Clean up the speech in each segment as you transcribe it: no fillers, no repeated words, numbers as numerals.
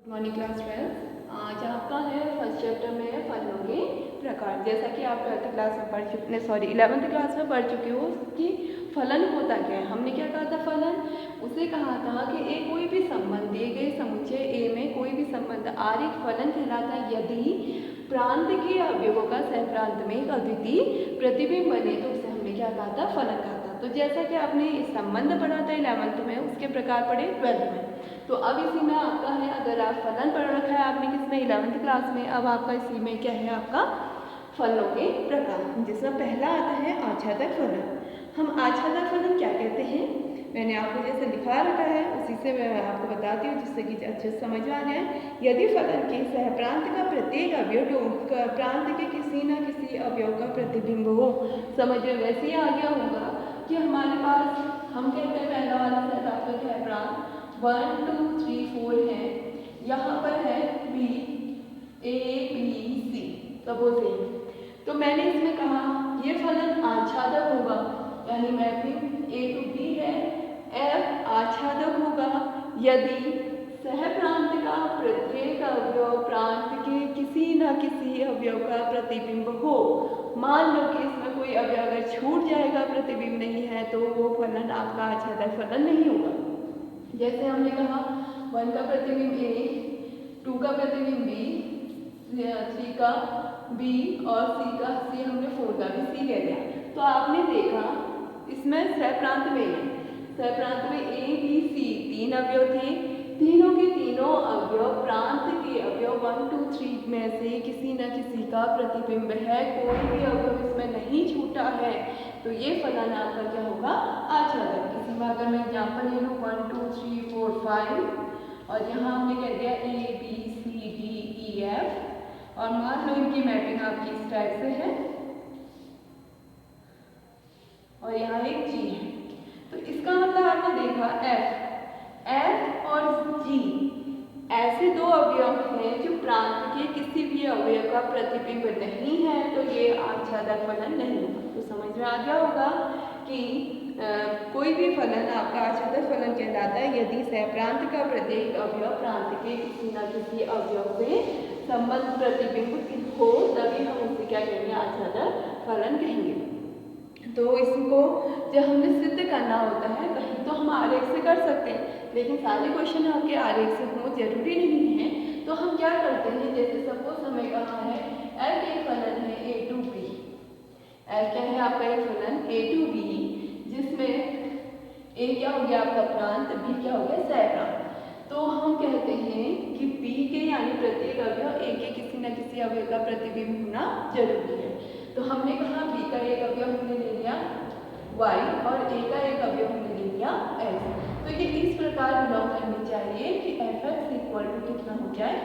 Morning class 12 आज आपका है फर्स्ट चैप्टर में फलों के प्रकार। जैसा कि आप 12th क्लास में पढ़ चुके 11th क्लास में पढ़ चुके हो कि फलन होता क्या है। हमने क्या कहा था, फलन उसे कहा था कि एक कोई भी संबंध दिए गए समुच्चय ए में कोई भी संबंध आर एक फलन कहलाता है यदि प्रांत के अवयवों का सह प्रांत में एक अद्वितीय प्रतिबिंब बने तो उसे हमने क्या कहा था, फलन कहा था। तो जैसा कि आपने संबंध पढ़ा था 11th में, उसके प्रकार पढ़े 12th में। तो अब इसी में आपका है, अगर आप फलन पढ़ रखा है आपने किसमें, 11th क्लास में, अब आपका इसी में क्या है, आपका फलों के प्रकार, जिसमें पहला आता है आच्छादक फलन। हम आच्छादक फलन क्या कहते हैं, मैंने आपको जैसे लिखा रखा है उसी से मैं आपको बताती हूँ जिससे कि अच्छे से समझ में आ जाए। यदि फलन के सह प्रांत का प्रत्येक अवयव प्रांत के किसी न किसी अवयव का प्रतिबिंब हो। समझ में वैसे ही आ गया होगा कि हमारे पास हम कहते हैं पहला वाला सह प्रांत क्या है, प्रांत 1 2 3 4 है, यहाँ पर है B A B C supposing. तो मैंने इसमें कहा ये फलन आच्छादक होगा, यानी मैपिंग ए टू बी है। एफ आच्छादक होगा यदि सह प्रांत का प्रत्येक अवयव प्रांत के किसी न किसी अवयव का प्रतिबिंब हो। मान लो कि इसमें कोई अवयव अगर छूट जाएगा, प्रतिबिंब नहीं है, तो वो फलन आपका आच्छादक फलन नहीं होगा। जैसे हमने कहा 1 का प्रतिबिंब ए, 2 का प्रतिबिंब बी, 3 का बी और सी हमने 4 का भी सी ले लिया। तो आपने देखा इसमें सह प्रांत में ए बी सी 3 अवयव थे, तीनों के तीनों अवयव प्रांत के अवयव 1 2 3 में से किसी न किसी का प्रतिबिंब है, कोई भी अवयव इसमें नहीं छूटा है, तो ये फलन आपका क्या होगा, आच्छादक। इसी में अगर मैं एग्जाम्पल ले लूँ 1 2 3 4 5 और यहाँ हमने कह दिया A B C D E F और मान लो इनकी मैपिंग आपकी इस टाइप से है और यहाँ एक जी है। तो इसका मतलब आपने देखा एफ और जी ऐसे दो अवयव हैं जो प्रांत के किसी भी अवयव का प्रतिबिंब नहीं है, तो ये आच्छादक फलन नहीं होगा। तो समझ में आ गया होगा कि कोई भी फलन आपका आच्छादक फलन कहलाता है यदि सह प्रांत का प्रत्येक अवयव प्रांत के किसी न किसी अवयव से संबंध प्रतिबिंब हो, तभी हम उसे क्या कहेंगे, आच्छादक फलन कहेंगे। तो इसको जब हमें सिद्ध करना होता है कहीं तो हम आरेख से कर सकते हैं, लेकिन सारे क्वेश्चन आपके आरेख से हो जरूरी नहीं है। तो हम क्या करते हैं, जैसे सपोज हमें कहा है एल के फलन है ए टू बी। एल क्या है आपका एक फलन ए टू बी, जिसमें ए क्या हो गया आपका प्रांत, बी क्या हो गया सह प्रांत। तो हम कहते हैं कि बी के यानी प्रत्येक अवयव ए के किसी न किसी अवयव का प्रतिबिंब होना जरूरी है। तो हमने कहा बी का एक अवयव हमने ले लिया y और a का एक अवयव हमने ले लिया x। तो ये इस प्रकार बिलोंग करनी चाहिए कि f(x) इक्वल टू कितना हो जाए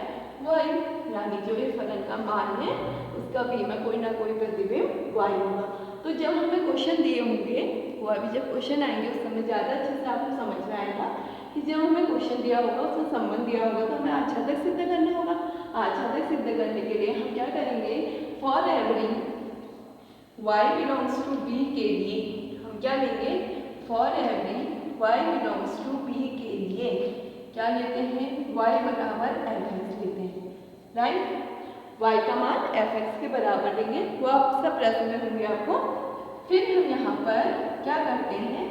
y, यानी जो ये फलन का मान है उसका b में कोई ना कोई प्रतिबिंब y होगा। तो जब हमें क्वेश्चन दिए होंगे, वो अभी जब क्वेश्चन आएंगे उस समय ज़्यादा अच्छे से आपको समझ में आएगा कि जब हमें क्वेश्चन दिया होगा, उसमें संबंध दिया होगा, तो हमें आच्छादक सिद्ध करना होगा। आच्छादक सिद्ध करने के लिए हम क्या करेंगे, for every y belongs to b के लिए हम क्या लेंगे, for every y belongs to b के लिए क्या लेते हैं, y बराबर fx लेते हैं, राइट। y का मान fx के बराबर लेंगे, वो आप सब प्रश्न में होंगे आपको। फिर हम यहाँ पर क्या करते हैं,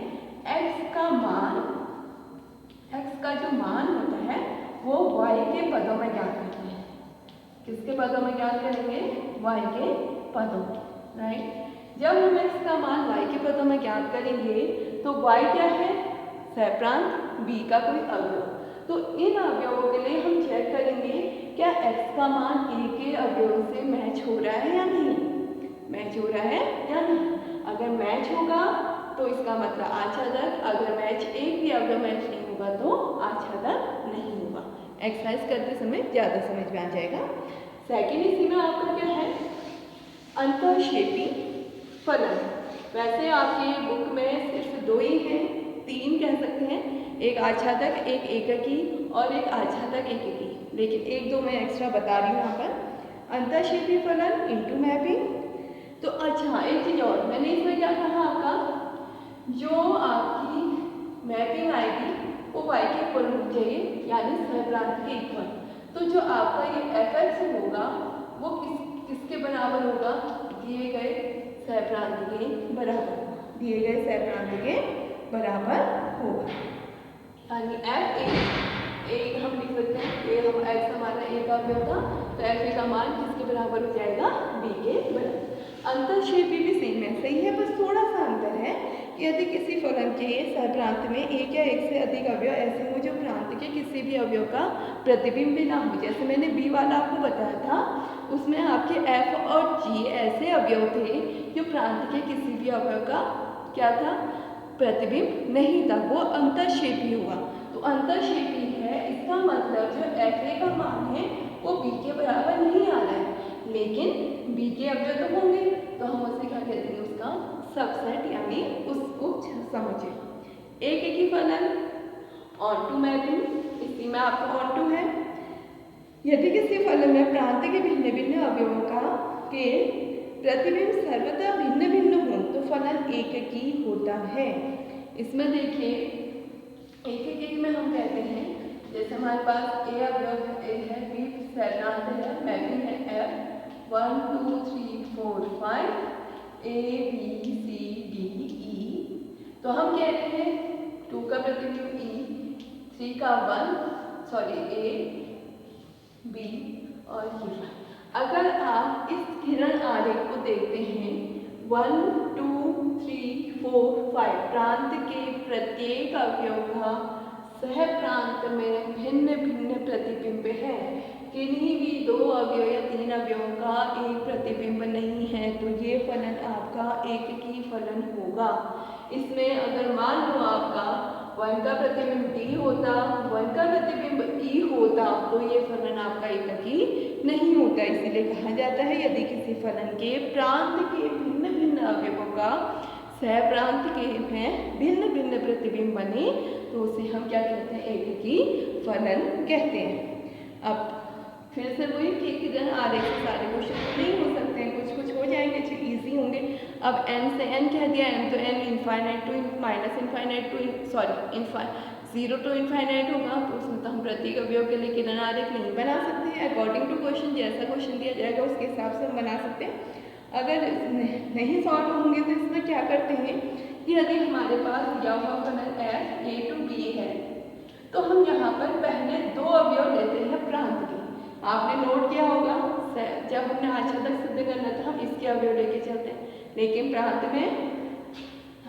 x का जो मान होता है वो y के पदों में ज्ञात करते हैं। किसके पदों में ज्ञात करेंगे, y के पदों, राइट। जब हम x का मान y के पदों में ज्ञात करेंगे तो y क्या है, सह प्रांत b का कोई अवयव। तो इन अवयवों के लिए हम चेक करेंगे क्या x का मान a के अवयव से मैच हो रहा है या नहीं, मैच हो रहा है या नहीं। अगर मैच होगा तो इसका मतलब आच्छादक, अगर मैच एक भी अवयव मैच नहीं होगा तो आच्छादक नहीं होगा। एक्सरसाइज करते समय ज़्यादा समझ में आ जाएगा। सेकेंड इसी में आपका क्या है, अंतःक्षेपी फलन। वैसे आपकी बुक में सिर्फ 2 ही हैं, 3 कह सकते हैं, एक आच्छादक, एक एककी और एक आच्छादक एककी, लेकिन 1 2 मैं एक्स्ट्रा बता रही हूँ यहाँ पर। अंतःक्षेपी फलन इनटू मैपिंग। तो अच्छा एक चीज़ और, मैंने इसमें क्या कहा आपका, जो आपकी मैपिंग आएगी वो y के इक्वल होनी चाहिए, यानी सह प्रांत के इक्वल। तो जो आपका ये fx होगा वो किसके बराबर होगा? दिए गए सहप्रांत के बराबर, दिए गए सहप्रांत के बराबर होगा। यानी एक हम लिख सकते हैं, ये हम x हमारा a का अवयव था, तो f का मान किसके बराबर हो जाएगा? b के बराबर। अंतःक्षेपी भी सेम है, सही है, बस थोड़ा सा अंतर है कि यदि किसी फलन के सहप्रांत में एक या एक से अधिक अवयव ऐसे हो जो प्रांत के किसी भी अवयव का प्रतिबिंब भी ना हो, जैसे मैंने b वाला आपको बताया था, उसमें आपके f और g ऐसे अवयव थे जो प्रांत के किसी भी अवयव का क्या था? प्रतिबिंब नहीं था, वो अंतःक्षेपी हुआ। तो अंतःक्षेपी है, इसका मतलब जो fa का मान है वो b के बराबर नहीं आ रहा है, लेकिन b के अवयव तो होंगे, तो हम उसे क्या कहते हैं? उसका सबसेट, यानी उसको समझे। एक ही फलन ऑन टू मैपिंग, इसी में आपका ऑन टू है। यदि किसी फलन में प्रांत के भिन्न भिन्न अवयवों का के प्रतिबिंब सर्वथा भिन्न भिन्न हो तो फलन एककी होता है। इसमें देखिए एक में हम कहते हैं, जैसे हमारे पास a अवयव है, b सहप्रांत है, मैपिंग है f 1 2 3 4 5 a b c d e, तो हम कह रहे हैं 2 का प्रतिबिंब e, 3 का a b और ये। अगर आप इस किरण आरेख को देखते हैं 1 2 3 4 5 प्रांत के प्रत्येक अवयव का सह प्रांत में भिन्न भिन्न प्रतिबिंब है, किन्हीं भी 2 अवयव या 3 अवयवों का एक प्रतिबिंब नहीं है, तो ये फलन आपका एककी फलन होगा। इसमें अगर मान लो आपका 1 का प्रतिबिंब d होता, 1 का प्रतिबिंब e होता, तो ये फलन आपका एककी नहीं होता। इसीलिए कहा जाता है यदि किसी फलन के प्रांत के भिन्न भिन्न अवयवों का सहप्रांत के में भिन्न भिन्न प्रतिबिंब बने तो उसे हम क्या कहते हैं? एककी फलन कहते हैं। अब फिर से वही कि किरण आरेख से सारे क्वेश्चन नहीं हो सकते हैं, कुछ कुछ हो जाएंगे जो इजी होंगे। अब n से n कह दिया, n तो n infinite to minus infinite to sorry 0 to infinite होगा, तो उसमें तो हम प्रत्येक अवयव के लिए किरण आरेख नहीं बना सकते हैं। अकॉर्डिंग टू क्वेश्चन, जैसा क्वेश्चन दिया जाएगा उसके हिसाब से हम बना सकते हैं। अगर नहीं सॉल्व होंगे तो इसमें क्या करते हैं कि यदि हमारे पास दिया हुआ फलन f a टू b है, तो हम यहाँ पर पहले 2 अवयव लेते हैं प्रांत के। आपने नोट किया होगा जब हमने आंशिक सिद्ध करना था हम इसके अवयव लेके चलते हैं, लेकिन प्रांत में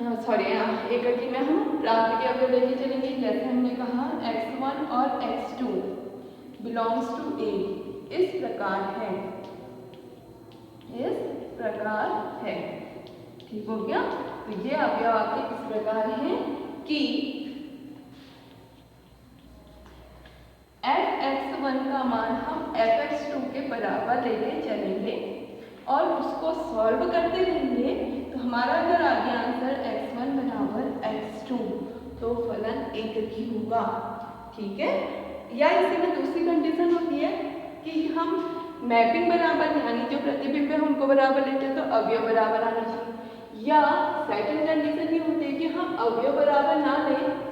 एककी में हम प्रांत के अवयव लेके चलेंगे। जैसे हमने कहा x1 और x2 बिलोंग्स टू a, इस प्रकार है, इस प्रकार है, ठीक हो गया। तो ये अवयव आपके किस प्रकार हैं कि fx1 का मान हम fx2 के बराबर लेके चलेंगे और उसको सॉल्व करते रहेंगे, तो हमारा अगर आ गया आंसर x1 बराबर x2 तो फलन एककी होगा, ठीक है। या इसी में दूसरी कंडीशन होती है कि हम मैपिंग बराबर, यानी जो प्रतिबिंब है उनको बराबर लेते हैं तो अवयव बराबर आने चाहिए। या सेकंड कंडीशन ये होती है कि हम अवयव बराबर ना लें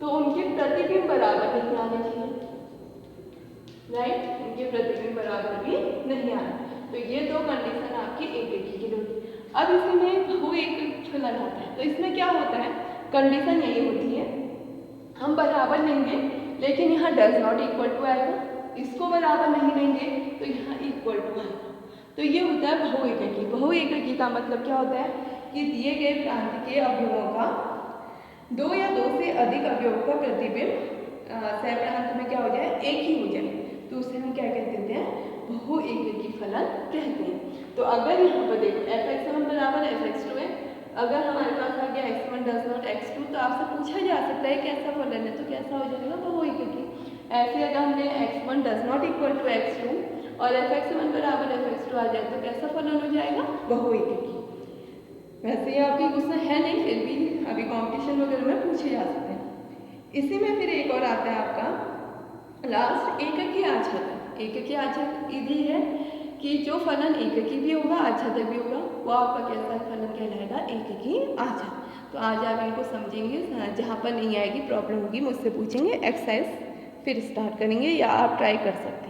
तो उनके प्रतिबिंब बराबर नहीं आने चाहिए, राइट, उनके प्रतिबिंब बराबर भी नहीं आना। तो ये 2 कंडीशन आपकी एककी की होती है। अब इसमें वो एक फलन होता है, तो इसमें क्या होता है, कंडीशन यही होती है हम बराबर लेंगे लेकिन यहाँ डज नॉट इक्वल टू आएगा, इसको बराबर नहीं लेंगे तो यहाँ इक्वल टू आएगा। तो ये होता है बहुएककी। बहुएककी का मतलब क्या होता है कि दिए गए प्रांत के अवयवों का 2 या 2 से अधिक अवयवों का प्रतिबिंब सहप्रांत में क्या हो जाए? एक ही हो जाए, तो उसे हम क्या कहते हैं? बहुएककी फलन कहते हैं। तो अगर यहाँ पर देखो fx1 बराबर fx2 है, अगर हमारे पास आ गया x1 डज नॉट x2 तो आपसे पूछा जा सकता है कैसा फलन है, तो कैसा हो जाएगा? बहुएककी। ऐसे अगर हमने x1 does not equal to x2 और fx1 बराबर fx2 आ जाए तो कैसा फलन हो जाएगा? बहुएककी। वैसे ये आपकी क्वेश्चन है नहीं, फिर भी अभी कॉम्पिटिशन वगैरह में पूछे जा सकते हैं। इसी में फिर एक और आता है आपका लास्ट एककी आच्छादक। एककी आच्छादक यदि है कि जो फलन एककी भी होगा आच्छादक भी होगा, वो आपका कैसा फलन कहलाएगा? एककी आच्छादक। तो आज आप इनको समझेंगे, जहाँ पर नहीं आएगी प्रॉब्लम होगी मुझसे पूछेंगे। एक्सरसाइज फिर स्टार्ट करेंगे या आप ट्राई कर सकते हैं।